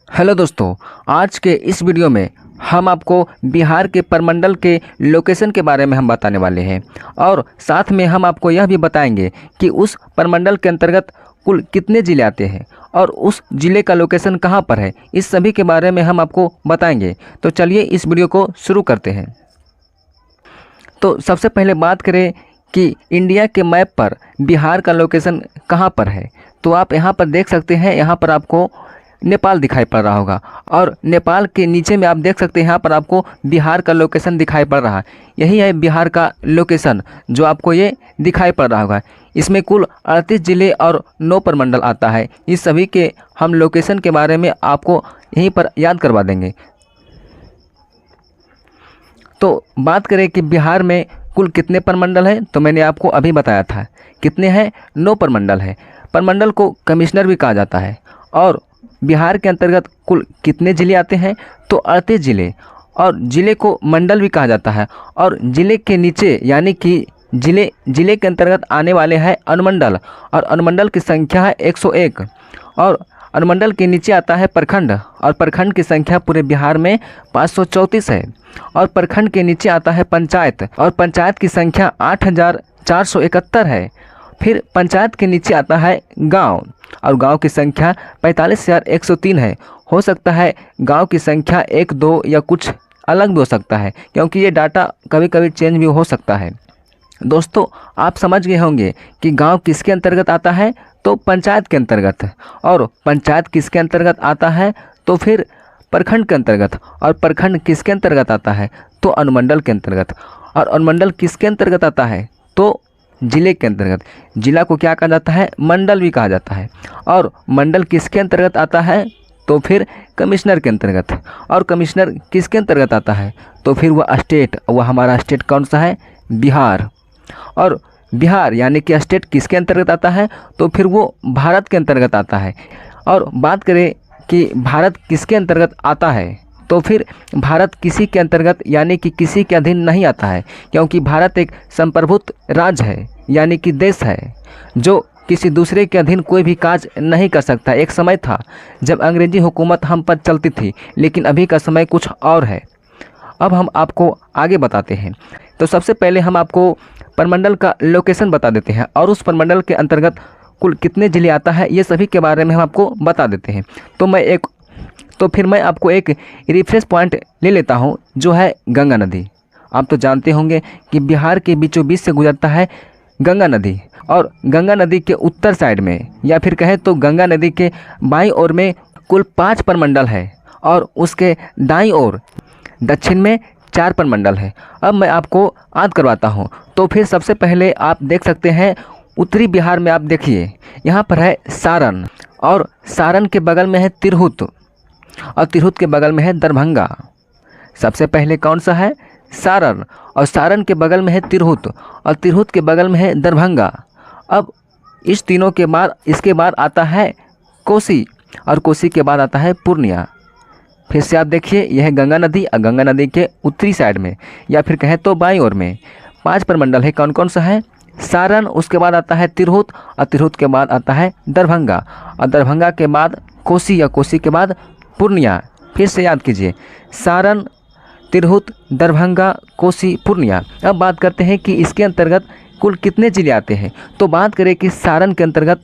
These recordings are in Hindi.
हेलो दोस्तों, आज के इस वीडियो में हम आपको बिहार के प्रमंडल के लोकेशन के बारे में हम बताने वाले हैं और साथ में हम आपको यह भी बताएंगे कि उस प्रमंडल के अंतर्गत कुल कितने ज़िले आते हैं और उस ज़िले का लोकेशन कहां पर है। इस सभी के बारे में हम आपको बताएंगे। तो चलिए इस वीडियो को शुरू करते हैं। तो सबसे पहले बात करें कि इंडिया के मैप पर बिहार का लोकेशन कहां पर है। तो आप यहां पर देख सकते हैं, यहां पर आपको नेपाल दिखाई पड़ रहा होगा और नेपाल के नीचे में आप देख सकते हैं यहाँ पर आपको बिहार का लोकेशन दिखाई पड़ रहा है। यही है बिहार का लोकेशन जो आपको ये दिखाई पड़ रहा होगा। इसमें कुल 38 ज़िले और 9 प्रमंडल आता है। इस सभी के हम लोकेशन के बारे में आपको यहीं पर याद करवा देंगे। तो बात करें कि बिहार में कुल कितने प्रमंडल हैं, तो मैंने आपको अभी बताया था कितने हैं, 9 प्रमंडल है। प्रमंडल को कमिश्नर भी कहा जाता है। और बिहार के अंतर्गत कुल कितने ज़िले आते हैं, तो 38 ज़िले। और ज़िले को मंडल भी कहा जाता है। और ज़िले के नीचे यानी कि ज़िले के अंतर्गत आने वाले हैं अनुमंडल, और अनुमंडल की संख्या है 101। और अनुमंडल के नीचे आता है प्रखंड, और प्रखंड की संख्या पूरे बिहार में 534 है। और प्रखंड के नीचे आता है पंचायत, और पंचायत की संख्या 8471 है। फिर पंचायत के नीचे आता है गांव, और गांव की संख्या 45,103 है। हो सकता है गांव की संख्या 1, 2 या कुछ अलग भी हो सकता है, क्योंकि ये डाटा कभी कभी चेंज भी हो सकता है। दोस्तों, आप समझ गए होंगे कि गांव किसके अंतर्गत आता है, तो पंचायत के अंतर्गत। और पंचायत किसके अंतर्गत आता है, तो फिर प्रखंड के अंतर्गत। और प्रखंड किसके अंतर्गत आता है, तो अनुमंडल के अंतर्गत। और अनुमंडल किसके अंतर्गत आता है, तो जिले के अंतर्गत। जिला को क्या कहा जाता है, मंडल भी कहा जाता है। और मंडल किसके अंतर्गत आता है, तो फिर कमिश्नर के अंतर्गत। और कमिश्नर किसके अंतर्गत आता है, तो फिर वह स्टेट, वह हमारा स्टेट कौन सा है, बिहार। और बिहार यानी कि स्टेट किसके अंतर्गत आता है, तो फिर वो भारत के अंतर्गत आता है। और बात करें कि भारत किसके अंतर्गत आता है, तो फिर भारत किसी के अंतर्गत यानी कि किसी के अधीन नहीं आता है, क्योंकि भारत एक संप्रभुत्व राज्य है यानी कि देश है जो किसी दूसरे के अधीन कोई भी काज नहीं कर सकता। एक समय था जब अंग्रेजी हुकूमत हम पर चलती थी, लेकिन अभी का समय कुछ और है। अब हम आपको आगे बताते हैं। तो सबसे पहले हम आपको प्रमंडल का लोकेशन बता देते हैं और उस प्रमंडल के अंतर्गत कुल कितने ज़िले आता है ये सभी के बारे में हम आपको बता देते हैं। तो फिर मैं आपको एक रिफ्रेश पॉइंट ले लेता हूं, जो है गंगा नदी। आप तो जानते होंगे कि बिहार के बीचों बीच से गुजरता है गंगा नदी। और गंगा नदी के उत्तर साइड में या फिर कहें तो गंगा नदी के बाईं ओर में कुल 5 प्रमंडल है, और उसके दाईं ओर दक्षिण में 4 प्रमंडल है। अब मैं आपको याद करवाता हूँ। तो फिर सबसे पहले आप देख सकते हैं उत्तरी बिहार में, आप देखिए यहाँ पर है सारण, और सारण के बगल में है तिरहुत, और तिरहुत के बगल में है दरभंगा। सबसे पहले कौन सा है, सारण, और सारण के बगल में है तिरहुत, और तिरहुत के बगल में है दरभंगा। अब इस तीनों के बाद इसके बाद आता है कोसी, और कोसी के बाद आता है पूर्णिया। फिर से आप देखिए, यह है गंगा नदी, और गंगा नदी के उत्तरी साइड में या फिर कहें तो बाईं ओर में 5 प्रमंडल है। कौन कौन सा है, सारण, उसके बाद आता है तिरहुत, और तिरहुत के बाद आता है दरभंगा, और दरभंगा के बाद कोसी, या कोसी के बाद पूर्णिया। फिर से याद कीजिए, सारण, तिरहुत, दरभंगा, कोसी, पूर्णिया। अब बात करते हैं कि इसके अंतर्गत कुल कितने ज़िले आते हैं। तो बात करें कि सारण के अंतर्गत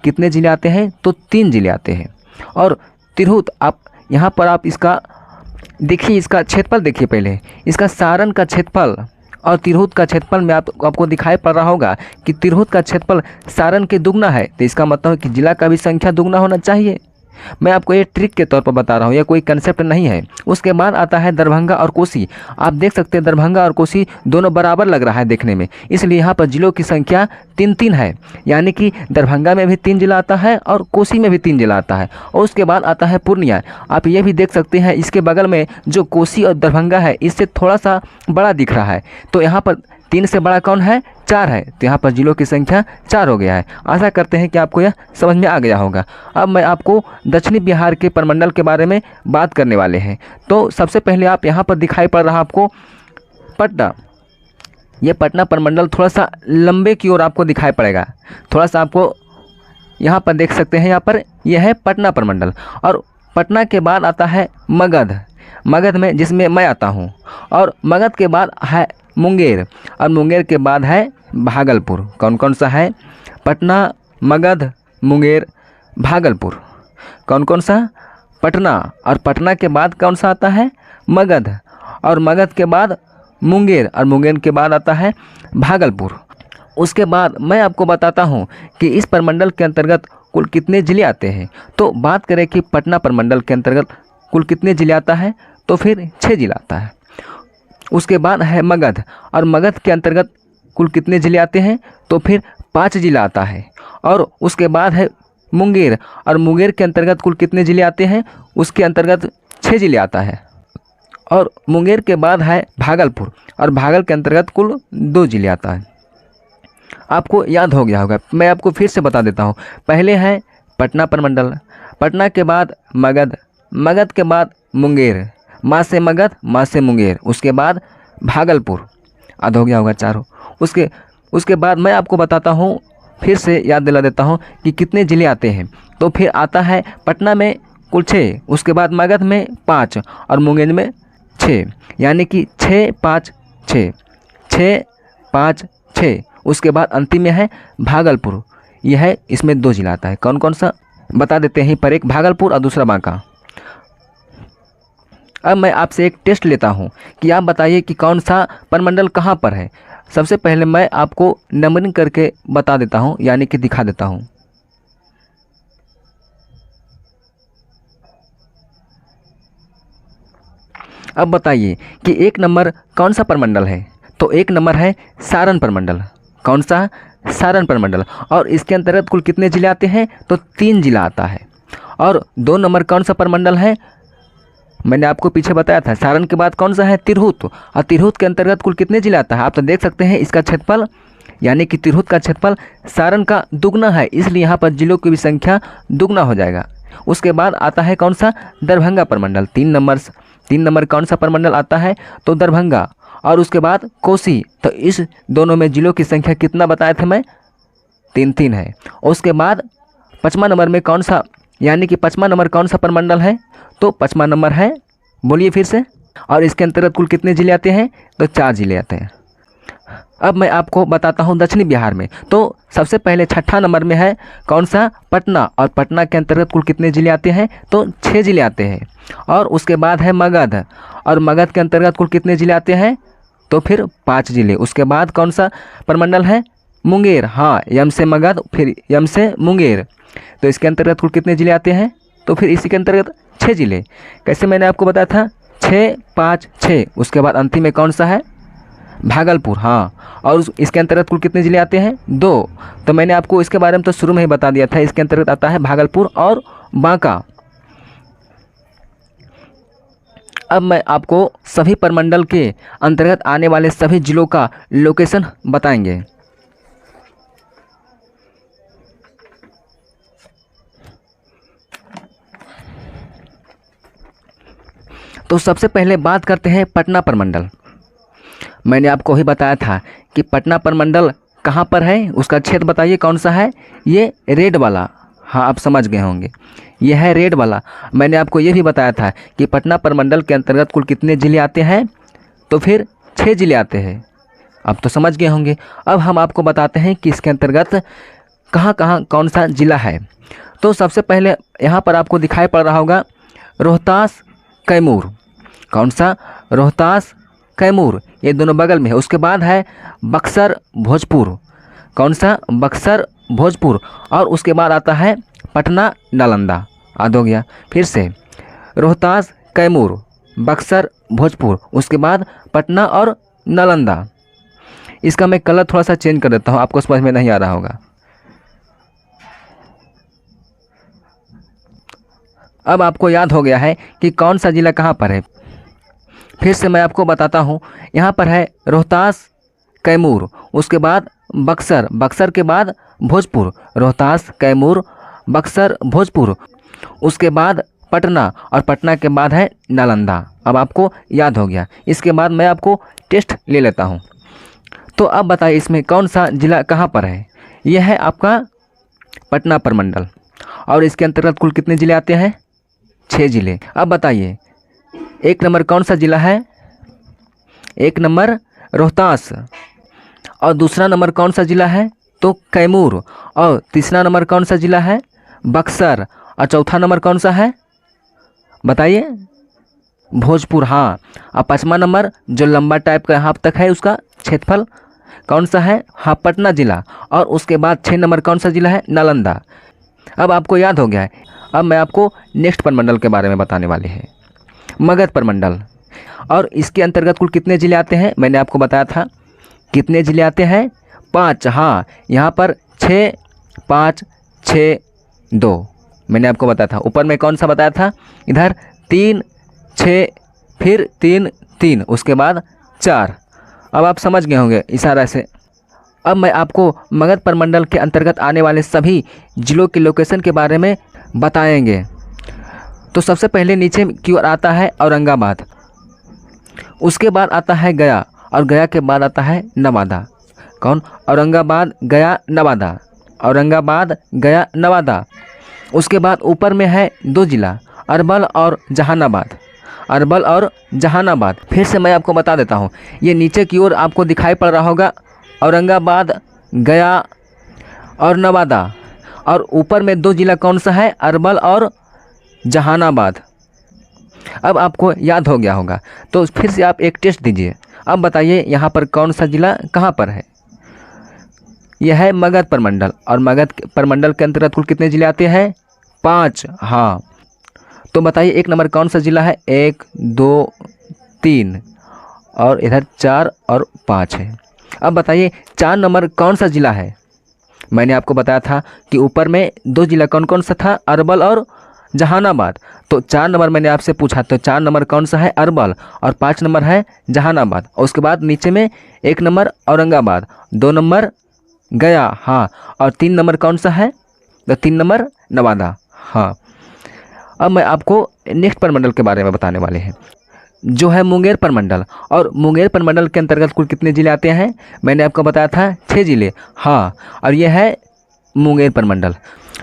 कितने ज़िले आते हैं, तो 3 ज़िले आते हैं। और तिरहुत, आप यहाँ पर आप इसका देखिए, इसका क्षेत्रफल देखिए पहले, इसका सारण का क्षेत्रफल और तिरहुत का क्षेत्रफल में आपको दिखाई पड़ रहा होगा कि तिरहुत का क्षेत्रफल सारण के दुगना है। तो इसका मतलब है कि जिला का भी संख्या दुगना होना चाहिए। मैं आपको ये ट्रिक के तौर पर बता रहा हूँ, यह कोई कंसेप्ट नहीं है। उसके बाद आता है दरभंगा और कोसी। आप देख सकते हैं दरभंगा और कोसी दोनों बराबर लग रहा है देखने में, इसलिए यहाँ पर जिलों की संख्या 3-3 है। यानी कि दरभंगा में भी 3 जिला आता है और कोसी में भी 3 जिला आता है। और उसके बाद आता है पूर्णिया। आप ये भी देख सकते हैं इसके बगल में जो कोसी और दरभंगा है इससे थोड़ा सा बड़ा दिख रहा है। तो यहाँ पर 3 से बड़ा कौन है, 4 है। तो यहाँ पर जिलों की संख्या 4 हो गया है। आशा करते हैं कि आपको यह समझ में आ गया होगा। अब मैं आपको दक्षिणी बिहार के प्रमंडल के बारे में बात करने वाले हैं। तो सबसे पहले आप यहाँ पर दिखाई पड़ रहा आपको पटना। ये पटना प्रमंडल थोड़ा सा लंबे की ओर आपको दिखाई पड़ेगा। थोड़ा सा आपको यहाँ पर देख सकते हैं, यहाँ पर यह है पटना प्रमंडल। और पटना के बाद आता है मगध, मगध में जिसमें मैं आता हूँ, और मगध के बाद है मुंगेर, और मुंगेर के बाद है भागलपुर। कौन कौन सा है? पटना, मगध, मुंगेर, भागलपुर। कौन कौन सा? पटना, और पटना के बाद कौन सा आता है? मगध, और मगध के बाद मुंगेर, और मुंगेर के बाद आता है भागलपुर। उसके बाद मैं आपको बताता हूँ कि इस प्रमंडल के अंतर्गत कुल कितने ज़िले आते हैं। तो बात करें कि पटना प्रमंडल के अंतर्गत कुल कितने ज़िले आता है, तो फिर 6 जिला आता है। उसके बाद है मगध, और मगध के अंतर्गत कुल कितने ज़िले आते हैं, तो फिर 5 जिला आता है। और उसके बाद है मुंगेर, और मुंगेर के अंतर्गत कुल कितने ज़िले आते हैं, उसके अंतर्गत 6 जिले आता है। और मुंगेर के बाद है भागलपुर, और भागल के अंतर्गत कुल 2 जिले आता है। आपको याद हो गया होगा, मैं आपको फिर से बता देता हूँ। पहले है पटना प्रमंडल, पटना के बाद मगध, मगध के बाद मुंगेर, माँ से मगध, माँ से मुंगेर, उसके बाद भागलपुर। याद हो गया होगा चारों। उसके बाद मैं आपको बताता हूँ, फिर से याद दिला देता हूँ कि कितने ज़िले आते हैं। तो फिर आता है पटना में कुल 6, उसके बाद मगध में 5, और मुंगेर में 6, यानी कि 6 5 6, 6 5 6। उसके बाद अंतिम में है भागलपुर, यह है, इसमें 2 जिला आता है। कौन कौन सा बता देते हैं पर, एक भागलपुर और दूसरा बांका। अब मैं आपसे एक टेस्ट लेता हूं कि आप बताइए कि कौन सा प्रमंडल कहां पर है। सबसे पहले मैं आपको नंबरिंग करके बता देता हूं, यानी कि दिखा देता हूं। अब बताइए कि 1 नंबर कौन सा प्रमंडल है। तो 1 नंबर है सारण प्रमंडल। कौन सा? सारण प्रमंडल। और इसके अंतर्गत कुल कितने जिले आते हैं, तो 3 जिला आता है। और 2 नंबर कौन सा प्रमंडल है, मैंने आपको पीछे बताया था। सारण के बाद कौन सा है? तिरहुत, और तिरहुत के अंतर्गत कुल कितने जिले आता है, आप तो देख सकते हैं इसका क्षेत्रफल, यानी कि तिरहुत का क्षेत्रफल सारण का दुगना है, इसलिए यहाँ पर जिलों की भी संख्या दुगना हो जाएगा। उसके बाद आता है कौन सा? दरभंगा प्रमंडल। 3 नंबर कौन सा प्रमंडल आता है, तो दरभंगा। और उसके बाद कोसी। तो इस दोनों में जिलों की संख्या कितना बताए थे मैं? 3 है। उसके बाद 5वां नंबर में कौन सा, यानी कि 5वां नंबर कौन सा प्रमंडल है, तो 5वां नंबर है, बोलिए फिर से। और इसके अंतर्गत कुल कितने जिले आते हैं, तो 4 जिले आते हैं। अब मैं आपको बताता हूँ दक्षिणी बिहार में। तो सबसे पहले 6ठा नंबर में है कौन सा? पटना, और पटना के अंतर्गत कुल कितने जिले आते हैं, तो 6 जिले आते हैं। और उसके बाद है मगध, और मगध के अंतर्गत कुल कितने जिले आते हैं, तो फिर 5 जिले। उसके बाद कौन सा प्रमंडल है? मुंगेर। हाँ, यम से मगध, फिर यम से मुंगेर। तो इसके अंतर्गत कुल कितने जिले आते हैं, तो फिर इसी के अंतर्गत 6 जिले। कैसे मैंने आपको बताया था? 6 5 6। उसके बाद अंतिम में कौन सा है? भागलपुर। हाँ, और इसके अंतर्गत कुल कितने जिले आते हैं? 2। तो मैंने आपको इसके बारे में तो शुरू में ही बता दिया था, इसके अंतर्गत आता है भागलपुर और बांका। अब मैं आपको सभी प्रमंडल के अंतर्गत आने वाले सभी जिलों का लोकेशन बताएंगे। तो सबसे पहले बात करते हैं पटना प्रमंडल। मैंने आपको ही बताया था कि पटना प्रमंडल कहाँ पर है, उसका क्षेत्र बताइए कौन सा है। ये रेड वाला, हाँ आप समझ गए होंगे, यह है रेड वाला। मैंने आपको ये भी बताया था कि पटना प्रमंडल के अंतर्गत कुल कितने जिले आते हैं, तो फिर 6 जिले आते हैं। अब तो समझ गए होंगे। अब हम आपको बताते हैं कि इसके अंतर्गत कहाँ कहाँ कौन सा जिला है। तो सबसे पहले यहाँ पर आपको दिखाई पड़ रहा होगा रोहतास कैमूर। कौन सा? रोहतास कैमूर, ये दोनों बगल में है। उसके बाद है बक्सर भोजपुर। कौन सा? बक्सर भोजपुर। और उसके बाद आता है पटना नालंदा। याद हो गया। फिर से रोहतास कैमूर, बक्सर भोजपुर, उसके बाद पटना और नालंदा। इसका मैं कलर थोड़ा सा चेंज कर देता हूँ, आपको समझ में नहीं आ रहा होगा। अब आपको याद हो गया है कि कौन सा ज़िला कहाँ पर है। फिर से मैं आपको बताता हूँ, यहाँ पर है रोहतास कैमूर, उसके बाद बक्सर, बक्सर के बाद भोजपुर, रोहतास कैमूर बक्सर भोजपुर, उसके बाद पटना, और पटना के बाद है नालंदा। अब आपको याद हो गया। इसके बाद मैं आपको टेस्ट ले लेता हूँ। तो अब बताइए इसमें कौन सा ज़िला कहाँ पर है। यह है आपका पटना प्रमंडल। और इसके अंतर्गत कुल कितने ज़िले आते हैं? 6 जिले। अब बताइए 1 नंबर कौन सा जिला है? 1 नंबर रोहतास। और दूसरा नंबर कौन सा जिला है? तो कैमूर। और तीसरा नंबर कौन सा जिला है? बक्सर। और चौथा नंबर कौन सा है बताइए? भोजपुर। हाँ। और 5वां नंबर जो लंबा टाइप का यहाँ तक है उसका क्षेत्रफल कौन सा है? हाँ, पटना जिला। और उसके बाद 6 नंबर कौन सा जिला है? नालंदा। अब आपको याद हो गया है। अब मैं आपको नेक्स्ट प्रमंडल के बारे में बताने वाले हैं, मगध प्रमंडल। और इसके अंतर्गत कुल कितने जिले आते हैं? मैंने आपको बताया था कितने जिले आते हैं? 5। हाँ, यहाँ पर 6, 5, 6, 2 मैंने आपको बताया था। ऊपर में कौन सा बताया था? इधर 3, 6, फिर 3, 3, उसके बाद 4। अब आप समझ गए होंगे इशारा से। अब मैं आपको मगध प्रमंडल के अंतर्गत आने वाले सभी जिलों के लोकेशन के बारे में बताएंगे। तो सबसे पहले नीचे की ओर आता है औरंगाबाद, उसके बाद आता है गया, और गया के बाद आता है नवादा। कौन? औरंगाबाद, गया, नवादा। औरंगाबाद, गया, नवादा। उसके बाद ऊपर में है 2 जिला, अरवल और जहानाबाद। अरवल और जहानाबाद। फिर से मैं आपको बता देता हूँ, ये नीचे की ओर आपको दिखाई पड़ रहा होगा औरंगाबाद, गया और नवादा। और ऊपर में 2 जिला कौन सा है? अरवल और जहानाबाद। अब आपको याद हो गया होगा, तो फिर से आप एक टेस्ट दीजिए। अब बताइए यहाँ पर कौन सा जिला कहाँ पर है? यह है मगध प्रमंडल। और मगध प्रमंडल के अंतर्गत कुल कितने जिले आते हैं? 5। हाँ, तो बताइए 1 नंबर कौन सा जिला है? 1, 2, 3 और इधर 4 और 5 है। अब बताइए 4 नंबर कौन सा जिला है? मैंने आपको बताया था कि ऊपर में 2 जिला कौन कौन सा था? अरवल और जहानाबाद। तो 4 नंबर मैंने आपसे पूछा, तो 4 नंबर कौन सा है? अरवल। और 5 नंबर है जहानाबाद। और उसके बाद नीचे में 1 नंबर औरंगाबाद, 2 नंबर गया, हाँ, और 3 नंबर कौन सा है? तो 3 नंबर नवादा। हाँ। अब मैं आपको नेक्स्ट प्रमंडल के बारे में बताने वाले हैं, जो है मुंगेर प्रमंडल। और मुंगेर प्रमंडल के अंतर्गत कुल कितने जिले आते हैं? मैंने आपको बताया था 6 जिले। हाँ, और ये है मुंगेर प्रमंडल।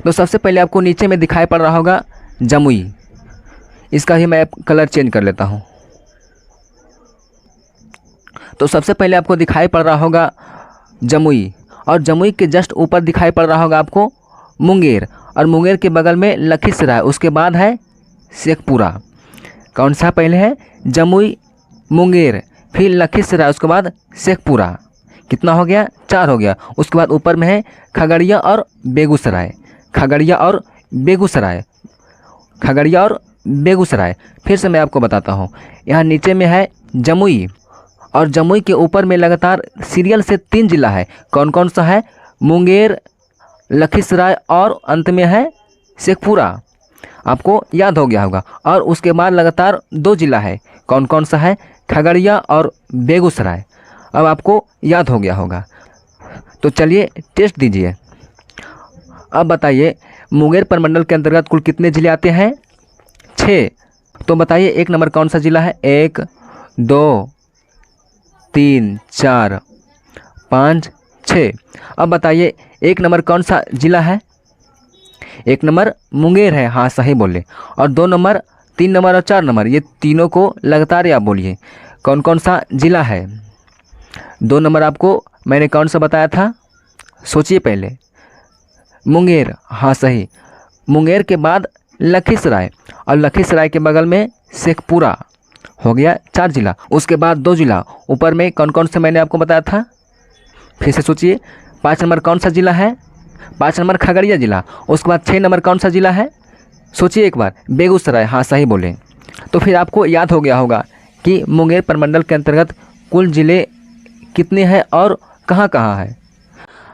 तो सबसे पहले आपको नीचे में दिखाई पड़ रहा होगा जमुई। इसका ही मैं कलर चेंज कर लेता हूँ। तो सबसे पहले आपको दिखाई पड़ रहा होगा जमुई, और जमुई के जस्ट ऊपर दिखाई पड़ रहा होगा आपको मुंगेर। और मुंगेर के बगल में लखीसराय, उसके बाद है शेखपुरा। कौन सा पहले है? जमुई, मुंगेर, फिर लखीसराय, उसके बाद शेखपुरा। कितना हो गया? 4 हो गया। उसके बाद ऊपर में है खगड़िया और बेगूसराय। खगड़िया और बेगूसराय। खगड़िया और बेगूसराय। फिर से मैं आपको बताता हूँ, यहाँ नीचे में है जमुई, और जमुई के ऊपर में लगातार सीरियल से 3 जिला है। कौन कौन सा है? मुंगेर, लखीसराय और अंत में है शेखपुरा। आपको याद हो गया होगा। और उसके बाद लगातार 2 जिला है। कौन कौन सा है? खगड़िया और बेगूसराय। अब आपको याद हो गया होगा। तो चलिए टेस्ट दीजिए। अब बताइए मुंगेर प्रमंडल के अंतर्गत कुल कितने जिले आते हैं? 6। तो बताइए 1 नंबर कौन सा जिला है? 1, 2, 3, 4, 5, 6। अब बताइए 1 नंबर कौन सा जिला है? 1 नंबर मुंगेर है। हाँ, सही बोले। और 2 नंबर, 3 नंबर और 4 नंबर, ये तीनों को लगातार आप बोलिए कौन कौन सा जिला है। 2 नंबर आपको मैंने कौन सा बताया था? सोचिए पहले। मुंगेर। हाँ, सही। मुंगेर के बाद लखीसराय, और लखीसराय के बगल में शेखपुरा। हो गया 4 जिला। उसके बाद 2 जिला ऊपर में कौन कौन से मैंने आपको बताया था? फिर से सोचिए। 5 नंबर कौन सा जिला है? 5 नंबर खगड़िया जिला। उसके बाद 6 नंबर कौन सा जिला है? सोचिए एक बार। बेगूसराय। हाँ, सही बोले। तो फिर आपको याद हो गया होगा कि मुंगेर प्रमंडल के अंतर्गत कुल जिले कितने हैं और कहाँ कहाँ है।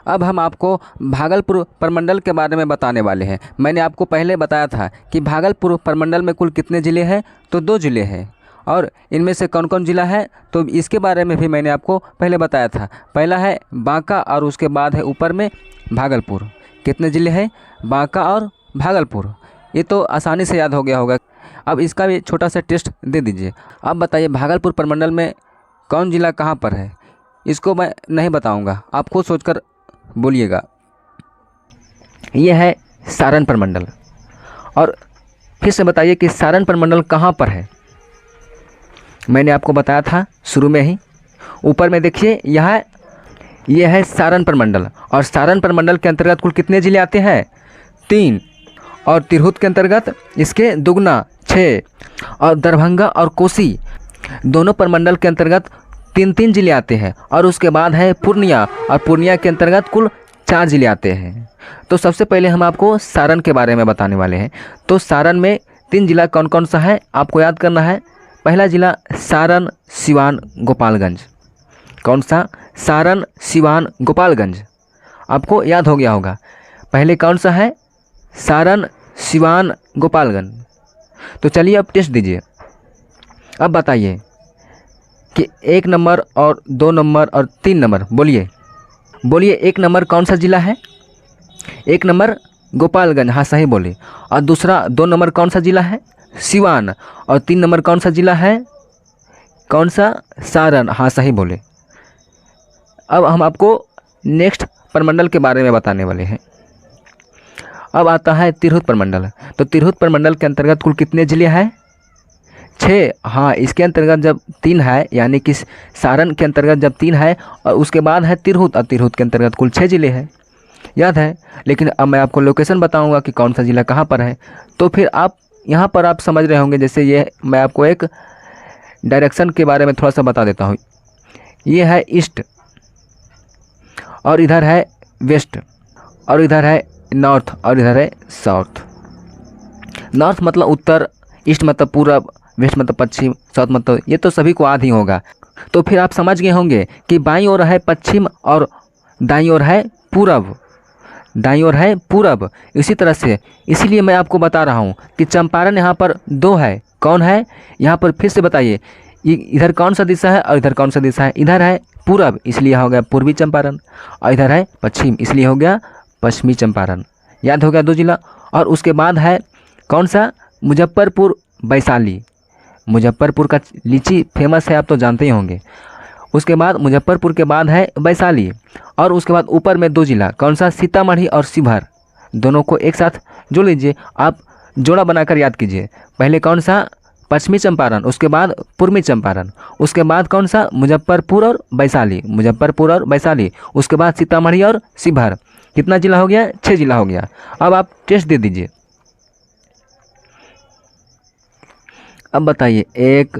अब हम आपको भागलपुर प्रमंडल के बारे में बताने वाले हैं। मैंने आपको पहले बताया था कि भागलपुर प्रमंडल में कुल कितने ज़िले हैं? तो 2 ज़िले हैं। और इनमें से कौन कौन ज़िला है? तो इसके बारे में भी मैंने आपको पहले बताया था। पहला है बांका, और उसके बाद है ऊपर में भागलपुर। कितने ज़िले हैं? बांका और भागलपुर। ये तो आसानी से याद हो गया होगा। अब इसका भी छोटा सा टेस्ट दे दीजिए। अब बताइए भागलपुर प्रमंडल में कौन ज़िला कहाँ पर है? इसको मैं नहीं बताऊँगा, आप खुद सोचकर बोलिएगा। यह है सारण प्रमंडल। और फिर से बताइए कि सारण प्रमंडल कहाँ पर है। मैंने आपको बताया था शुरू में ही, ऊपर में देखिए ये है सारण प्रमंडल, और सारण प्रमंडल के अंतर्गत कुल कितने जिले आते हैं? 3, और तिरहुत के अंतर्गत इसके दुगना 6, और दरभंगा और कोसी दोनों प्रमंडल के अंतर्गत 3-3 जिले आते हैं, और उसके बाद है पूर्णिया, और पूर्णिया के अंतर्गत कुल 4 जिले आते हैं। तो सबसे पहले हम आपको सारण के बारे में बताने वाले हैं। तो सारण में 3 जिला कौन कौन सा है आपको याद करना है। पहला जिला सारण, सिवान, गोपालगंज। कौन सा? सारण, सिवान, गोपालगंज। आपको याद हो गया होगा। पहले कौन सा है? सारण, सिवान, गोपालगंज। तो चलिए अब टेस्ट दीजिए। अब बताइए कि 1 नंबर और 2 नंबर और 3 नंबर बोलिए। 1 नंबर कौन सा जिला है? 1 नंबर गोपालगंज, हाँ सही बोले। और दूसरा 2 नंबर कौन सा जिला है? सिवान। और 3 नंबर कौन सा जिला है? कौन सा? सारण, हाँ सही बोले। अब हम आपको नेक्स्ट प्रमंडल के बारे में बताने वाले हैं। अब आता है तिरहुत प्रमंडल। तो तिरहुत प्रमंडल के अंतर्गत कुल कितने जिले हैं? 6। हाँ, इसके अंतर्गत जब 3 है, यानी कि सारण के अंतर्गत जब 3 है और उसके बाद है तिरहुत, और तिरहुत के अंतर्गत कुल 6 जिले हैं, याद है। लेकिन अब मैं आपको लोकेशन बताऊंगा कि कौन सा ज़िला कहाँ पर है। तो फिर आप यहाँ पर आप समझ रहे होंगे, जैसे ये मैं आपको एक डायरेक्शन के बारे में थोड़ा सा बता देता हूँ। ये है ईस्ट, और इधर है वेस्ट, और इधर है नॉर्थ, और इधर है साउथ। नॉर्थ मतलब उत्तर, ईस्ट मतलब पूरब, वेस्ट मतलब पश्चिम, साउथ मतलब, ये तो सभी को याद ही होगा। तो फिर आप समझ गए होंगे कि बाईं ओर है पश्चिम और दाईं ओर है पूरब, दाईं ओर है पूरब। इसी तरह से इसीलिए मैं आपको बता रहा हूँ कि चंपारण यहाँ पर 2 है। कौन है यहाँ पर? फिर से बताइए, इधर कौन सा दिशा है और इधर कौन सा दिशा है? इधर है पूरब, इसलिए हो गया पूर्वी चंपारण, और इधर है पश्चिम, इसलिए हो गया पश्चिमी चंपारण। याद हो गया 2 जिला। और उसके बाद है कौन सा? मुजफ्फरपुर, वैशाली। मुजफ्फरपुर का लीची फेमस है, आप तो जानते ही होंगे। उसके बाद मुजफ्फरपुर के बाद है वैशाली, और उसके बाद ऊपर में 2 जिला, कौन सा? सीतामढ़ी और शिवहर। दोनों को एक साथ जोड़ लीजिए, आप जोड़ा बनाकर याद कीजिए। पहले कौन सा? पश्चिमी चंपारण, उसके बाद पूर्वी चंपारण, उसके बाद कौन सा? मुजफ्फरपुर और वैशाली, मुजफ्फरपुर और वैशाली, उसके बाद सीतामढ़ी और शिवहर। कितना जिला हो गया? 6 जिला हो गया। अब आप टेस्ट दे दीजिए। अब बताइए 1,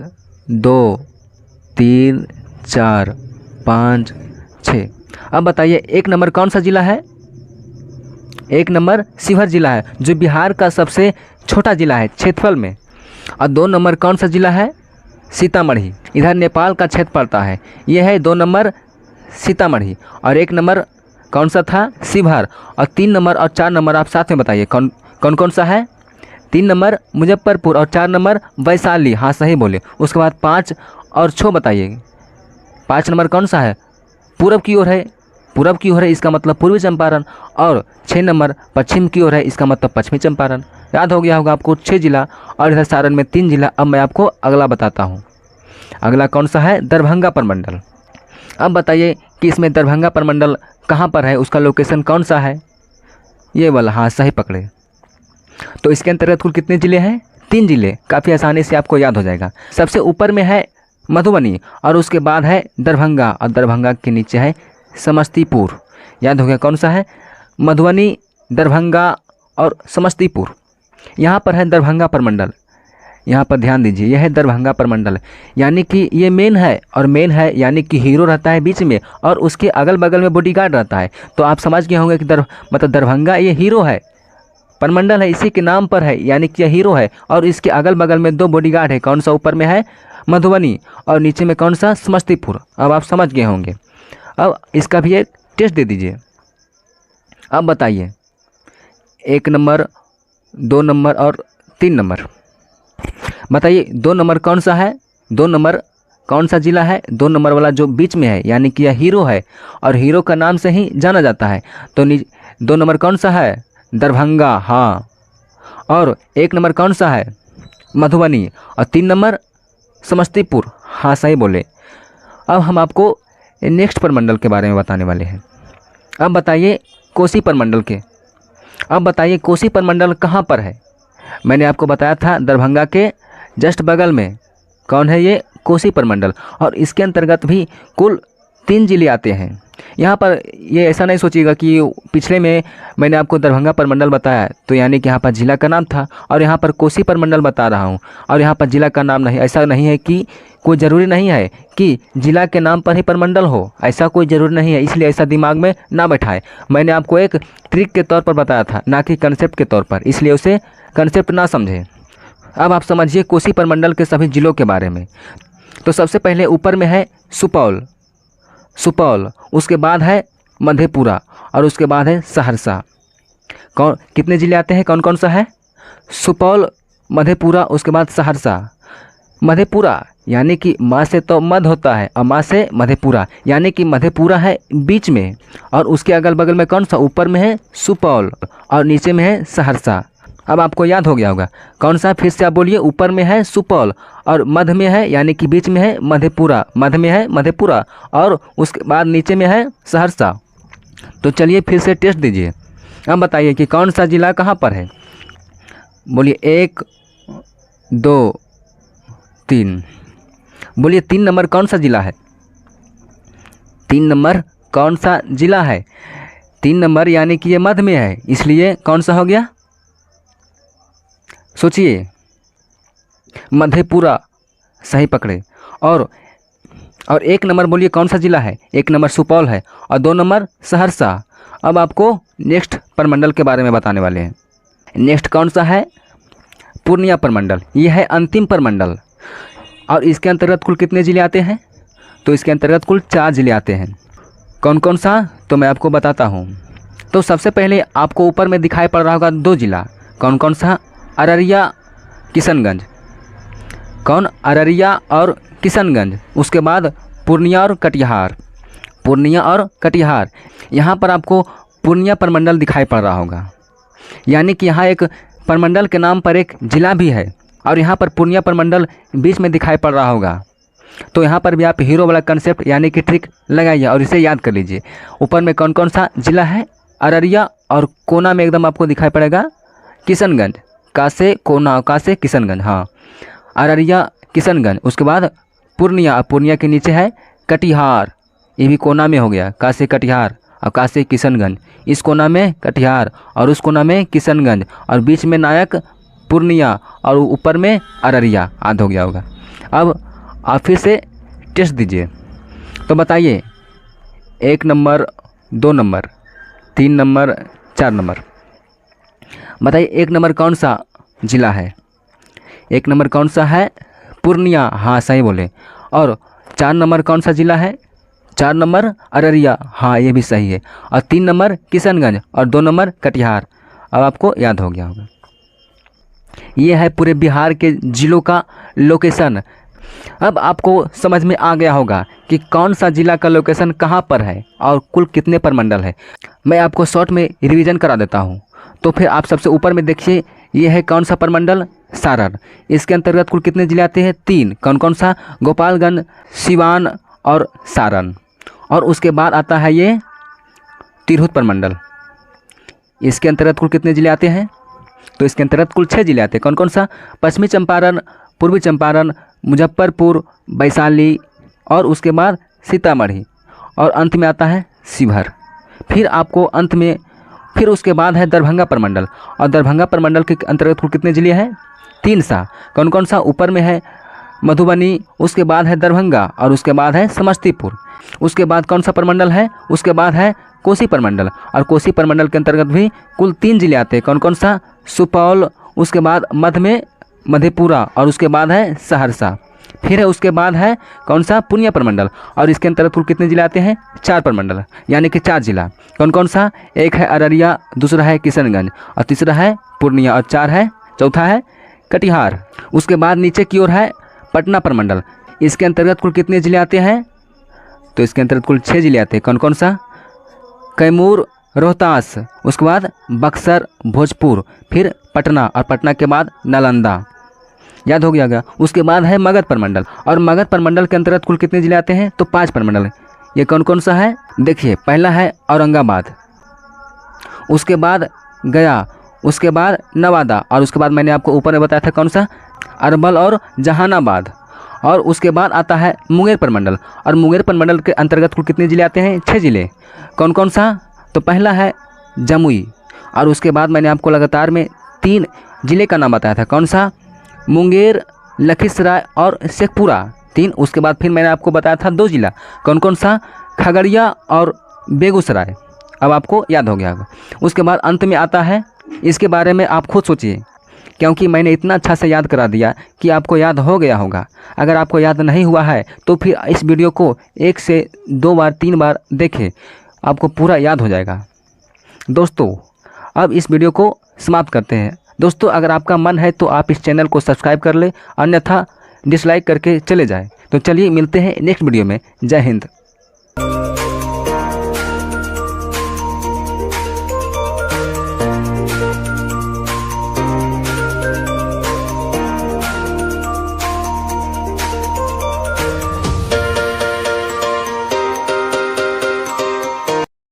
2, 3, 4, 5, 6। अब बताइए 1 नंबर कौन सा जिला है? 1 नंबर शिवहर जिला है, जो बिहार का सबसे छोटा जिला है क्षेत्रफल में। और 2 नंबर कौन सा जिला है? सीतामढ़ी, इधर नेपाल का क्षेत्र पड़ता है। यह है 2 नंबर सीतामढ़ी, और 1 नंबर कौन सा था? शिवहर। और 3 नंबर और 4 नंबर आप साथ में बताइए कौन कौन सा है? 3 नंबर मुजफ्फरपुर और 4 नंबर वैशाली, हाँ सही बोले। उसके बाद 5 और 6 बताइए। 5 नंबर कौन सा है? पूरब की ओर है, पूरब की ओर है, इसका मतलब पूर्वी चंपारण। और 6 नंबर पश्चिम की ओर है, इसका मतलब पश्चिमी चंपारण। याद हो गया होगा आपको 6 जिला, और इधर सारण में 3 जिला। अब मैं आपको अगला बताता हूँ। अगला कौन सा है? दरभंगा प्रमंडल। अब बताइए कि इसमें दरभंगा प्रमंडल कहाँ पर है, उसका लोकेशन कौन सा है? ये वाला, हाँ सही पकड़े। तो इसके अंतर्गत कुल कितने ज़िले हैं? 3 जिले, काफ़ी आसानी से आपको याद हो जाएगा। सबसे ऊपर में है मधुबनी, और उसके बाद है दरभंगा, और दरभंगा के नीचे है समस्तीपुर। याद हो गया कौन सा है? मधुबनी, दरभंगा और समस्तीपुर। यहाँ पर है दरभंगा प्रमंडल। यहाँ पर ध्यान दीजिए, यह है दरभंगा प्रमंडल, यानी कि ये मेन है, और मेन है यानी कि हीरो रहता है बीच में, और उसके अगल बगल में बॉडीगार्ड रहता है। तो आप समझ गए होंगे कि मतलब दरभंगा ये हीरो है, प्रमंडल है, इसी के नाम पर है, यानी कि यह हीरो है। और इसके अगल बगल में 2 बॉडीगार्ड है। कौन सा? ऊपर में है मधुबनी, और नीचे में कौन सा? समस्तीपुर। अब आप समझ गए होंगे। अब इसका भी एक टेस्ट दे दीजिए। अब बताइए 1 नंबर, 2 नंबर और 3 नंबर। बताइए 2 नंबर कौन सा है? 2 नंबर कौन सा जिला है? 2 नंबर वाला जो बीच में है, यानी कि यह हीरो है, और हीरो का नाम से ही जाना जाता है। तो 2 नंबर कौन सा है? दरभंगा, हाँ। और 1 नंबर कौन सा है? मधुबनी, और 3 नंबर समस्तीपुर, हाँ सही बोले। अब हम आपको नेक्स्ट प्रमंडल के बारे में बताने वाले हैं। अब बताइए कोसी प्रमंडल के। अब बताइए कोसी प्रमंडल कहाँ पर है? मैंने आपको बताया था दरभंगा के जस्ट बगल में कौन है ये, कोसी प्रमंडल। और इसके अंतर्गत भी कुल 3 जिले आते हैं। यहाँ पर ये ऐसा नहीं सोचिएगा कि पिछले में मैंने आपको दरभंगा प्रमंडल बताया तो यानी कि यहाँ पर जिला का नाम था और यहाँ पर कोसी प्रमंडल बता रहा हूँ और यहाँ पर जिला का नाम नहीं। ऐसा नहीं है कि कोई ज़रूरी नहीं है कि जिला के नाम पर ही प्रमंडल हो, ऐसा कोई ज़रूरी नहीं है, इसलिए ऐसा दिमाग में ना बैठाए। मैंने आपको एक ट्रिक के तौर पर बताया था, ना कि कंसेप्ट के तौर पर, इसलिए उसे कंसेप्ट ना समझें। अब आप समझिए कोसी प्रमंडल के सभी जिलों के बारे में। तो सबसे पहले ऊपर में है सुपौल, उसके बाद है मधेपुरा और उसके बाद है सहरसा। कौन कितने जिले आते हैं, कौन कौन सा है? सुपौल, मधेपुरा, उसके बाद सहरसा। मधेपुरा यानी कि माँ से तो मध होता है और माँ से मधेपुरा, यानी कि मधेपुरा है बीच में और उसके अगल बगल में कौन सा, ऊपर में है सुपौल और नीचे में है सहरसा। अब आपको याद हो गया होगा कौन सा, फिर से आप बोलिए। ऊपर में है सुपौल और मध्य में है यानी कि बीच में है मधेपुरा, मध्य में है मधेपुरा और उसके बाद नीचे में है सहरसा। तो चलिए फिर से टेस्ट दीजिए। अब बताइए कि कौन सा जिला कहाँ पर है, बोलिए 1 2 3। बोलिए 3 नंबर कौन सा जिला है, 3 नंबर कौन सा जिला है? 3 नंबर यानी कि ये मध्य में है, इसलिए कौन सा हो गया, सोचिए। मधेपुरा सही पकड़े। और 1 नंबर बोलिए कौन सा जिला है, 1 नंबर सुपौल है और 2 नंबर सहरसा। अब आपको नेक्स्ट प्रमंडल के बारे में बताने वाले हैं। नेक्स्ट कौन सा है, पूर्णिया प्रमंडल। ये है अंतिम प्रमंडल और इसके अंतर्गत कुल कितने जिले आते हैं, तो इसके अंतर्गत कुल 4 जिले आते हैं। कौन कौन सा, तो मैं आपको बताता हूँ। तो सबसे पहले आपको ऊपर में दिखाई पड़ रहा होगा 2 जिला, कौन कौन सा, अररिया, किशनगंज। कौन, अररिया और किशनगंज। उसके बाद पूर्णिया और कटिहार, पूर्णिया और कटिहार। यहाँ पर आपको पूर्णिया प्रमंडल दिखाई पड़ रहा होगा, यानी कि यहाँ एक प्रमंडल के नाम पर एक जिला भी है और यहाँ पर पूर्णिया प्रमंडल बीच में दिखाई पड़ रहा होगा। तो यहाँ पर भी आप हीरो वाला कंसेप्ट यानी कि ट्रिक लगाइए और इसे याद कर लीजिए। ऊपर में कौन कौन सा जिला है, अररिया, और कोना में एकदम आपको दिखाई पड़ेगा किशनगंज, का से कोना, का से किशनगंज, हाँ, अररिया किशनगंज। उसके बाद पूर्णिया, पूर्णिया के नीचे है कटिहार, ये भी कोना में हो गया, का से कटिहार और का से किशनगंज। इस कोना में कटिहार और उस कोना में किशनगंज और बीच में नायक पूर्णिया और ऊपर में अररिया। याद हो गया होगा। अब आप फिर से टेस्ट दीजिए। तो बताइए 1 नंबर, 2 नंबर, 3 नंबर, 4 नंबर। बताइए 1 नंबर कौन सा जिला है, 1 नंबर कौन सा है, पूर्णिया, हाँ सही बोले। और 4 नंबर कौन सा जिला है, 4 नंबर अररिया, हाँ ये भी सही है। और 3 नंबर किशनगंज और 2 नंबर कटिहार। अब आपको याद हो गया होगा। ये है पूरे बिहार के जिलों का लोकेशन। अब आपको समझ में आ गया होगा कि कौन सा जिला का लोकेशन कहाँ पर है और कुल कितने प्रमंडल है। मैं आपको शॉर्ट में रिवीजन करा देता हूँ। तो फिर आप सबसे ऊपर में देखिए, ये है कौन सा प्रमंडल, सारण। इसके अंतर्गत कुल कितने जिले आते हैं, 3। कौन कौन सा, गोपालगंज, सिवान और सारण। और उसके बाद आता है ये तिरहुत प्रमंडल। इसके अंतर्गत कुल कितने जिले आते हैं, तो इसके अंतर्गत कुल 6 जिले आते हैं। कौन कौन सा, पश्चिमी चंपारण, पूर्वी चंपारण, मुजफ्फरपुर, वैशाली और उसके बाद सीतामढ़ी और अंत में आता है शिवहर। फिर आपको अंत में फिर उसके बाद है दरभंगा प्रमंडल और दरभंगा प्रमंडल के अंतर्गत कुल कितने जिले हैं, 3 सा। कौन कौन सा, ऊपर में है मधुबनी, उसके बाद है दरभंगा और उसके बाद है समस्तीपुर। उसके बाद कौन सा प्रमंडल है, उसके बाद है कोसी प्रमंडल और कोसी प्रमंडल के अंतर्गत भी कुल 3 जिले आते हैं। कौन कौन सा, सुपौल, उसके बाद मध्य में मधेपुरा और उसके बाद है सहरसा। फिर है उसके बाद है कौन सा, पूर्णिया प्रमंडल और इसके अंतर्गत कुल कितने जिले आते हैं, 4 प्रमंडल यानी कि 4 जिला। कौन कौन सा, एक है अररिया, दूसरा है किशनगंज और तीसरा है पूर्णिया और चौथा है कटिहार। उसके बाद नीचे की ओर है पटना प्रमंडल। इसके अंतर्गत कुल कितने जिले आते हैं, तो इसके अंतर्गत कुल 6 जिले आते हैं। कौन कौन सा, कैमूर, रोहतास, उसके बाद बक्सर, भोजपुर, फिर पटना और पटना के बाद नालंदा। याद हो गया। उसके बाद है मगध प्रमंडल और मगध प्रमंडल के अंतर्गत कुल कितने जिले आते हैं, तो 5 प्रमंडल। ये कौन कौन सा है, देखिए पहला है औरंगाबाद, उसके बाद गया, उसके बाद नवादा, और उसके बाद मैंने आपको ऊपर में बताया था कौन सा, अरवल और जहानाबाद, और उसके बाद आता है मुंगेर प्रमंडल। और मुंगेर प्रमंडल के अंतर्गत कुल कितने ज़िले आते हैं, 6 ज़िले। कौन कौन सा, तो पहला है जमुई, और उसके बाद मैंने आपको लगातार में 3 ज़िले का नाम बताया था, कौन सा, मुंगेर, लखीसराय और शेखपुरा 3। उसके बाद फिर मैंने आपको बताया था 2 ज़िला, कौन कौन सा, खगड़िया और बेगूसराय। अब आपको याद हो गया होगा। उसके बाद अंत में आता है, इसके बारे में आप खुद सोचिए, क्योंकि मैंने इतना अच्छा से याद करा दिया कि आपको याद हो गया होगा। अगर आपको याद नहीं हुआ है तो फिर इस वीडियो को 1 से 2 बार 3 बार देखें, आपको पूरा याद हो जाएगा। दोस्तों अब इस वीडियो को समाप्त करते हैं। दोस्तों अगर आपका मन है तो आप इस चैनल को सब्सक्राइब कर ले, अन्यथा डिसलाइक करके चले जाएं। तो चलिए मिलते हैं नेक्स्ट वीडियो में। जय हिंद।